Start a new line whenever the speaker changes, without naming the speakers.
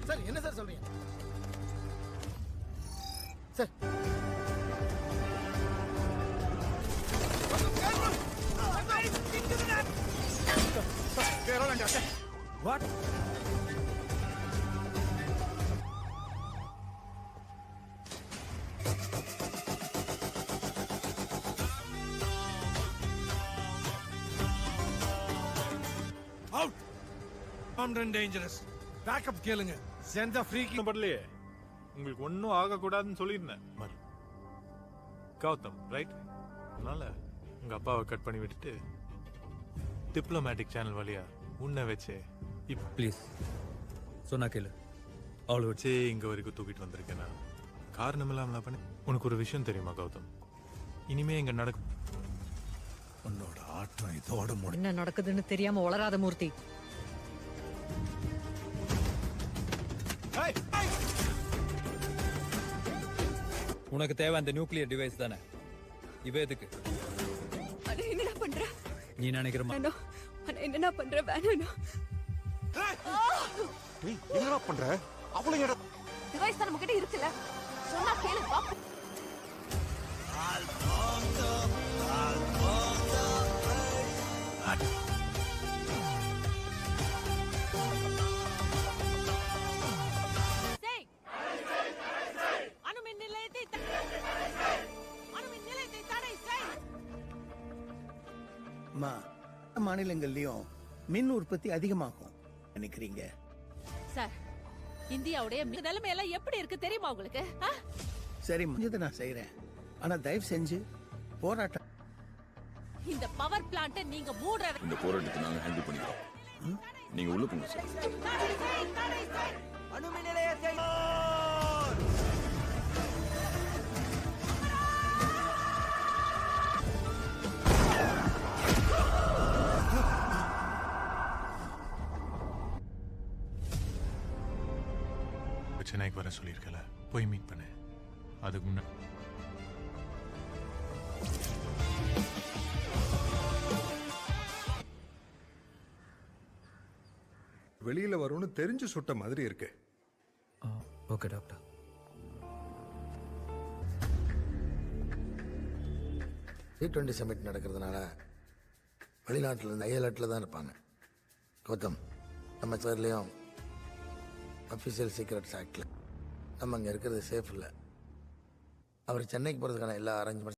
Sir என்ன sir சொல்றீங்க sir?
What? Out! Armed and dangerous. Backup கேளுங்க. Send the free kick.
படலையே உங்களுக்கு ஒன்றும் ஆகக்கூடாதுன்னு சொல்லியிருந்தேன். மறு கௌதம் ரைட். அதனால உங்க அப்பாவை கட் பண்ணி விட்டுட்டு டிப்ளமேட்டிக் சேனல் வழியா உன்னை வச்சு இப்போ
ப்ளீஸ் சொன்னா கேளு. அவளை
வச்சே இங்க வரைக்கும் தூக்கிட்டு வந்திருக்கேன்னா காரணம் இல்லாமல பண்ணி. உனக்கு ஒரு விஷயம் தெரியுமா கௌதம்? இனிமே இங்க நடக்கும்
உன்னோட ஆட்டம் இதோட முடியும்.
என்ன நடக்குதுன்னு தெரியாம வளராத மூர்த்தி.
உனக்கு தேவை அந்த நியூக்ளியர் டிவைஸ் தானே? இவ எதுக்கு?
என்னடா பண்ற?
நீ நினைக்கிற
என்னடா பண்ற? வேணா
என்னடா பண்ற? அவளை
டிவைஸ் தான் நம்மகிட்ட இருக்குல்ல, சொன்னா கேளு.
மாநிலங்கள்லயும் மின் உற்பத்தி அதிகமாகும் நினைக்கிறீங்க
சார்? இந்தியாவுடைய நிலைமையெல்லாம் எப்படி இருக்கு தெரியுமா உங்களுக்கு?
சரி, முடிஞ்சதை நான் செய்யறேன். ஆனா தயவு செஞ்சு போராட்டம்.
இந்த பவர் பிளான்ட் நீங்க மூடுற
இந்த போராட்டத்தை நாங்க ஹேண்டில் பண்ணிக்கிறோம். நீங்க உள்ள போங்க சார்.
அணுமின் நிலையத்தை
சென்னைக்கு வர சொல்லியிருக்கல, போய் மீட் பண்ணு. அதுக்கு முன்னாடி
வெளியில வரும்னு தெரிஞ்சு சுட்ட மாதிரி இருக்கு.
Okay doctor.
G20 சமிட் நடக்கிறதுனால வெளிநாட்டில் இருந்து அயலாட்டில் தான் இருப்பாங்க. கௌதம், நம்ம சார்லேயும் அஃபிஷியல் சீக்ரெட்ஸ் ஆக்டில் நம்ம அங்கே இருக்கிறது சேஃப் இல்லை. அவர் சென்னைக்கு போகிறதுக்கான எல்லா அரேஞ்ச்மெண்ட்ஸ்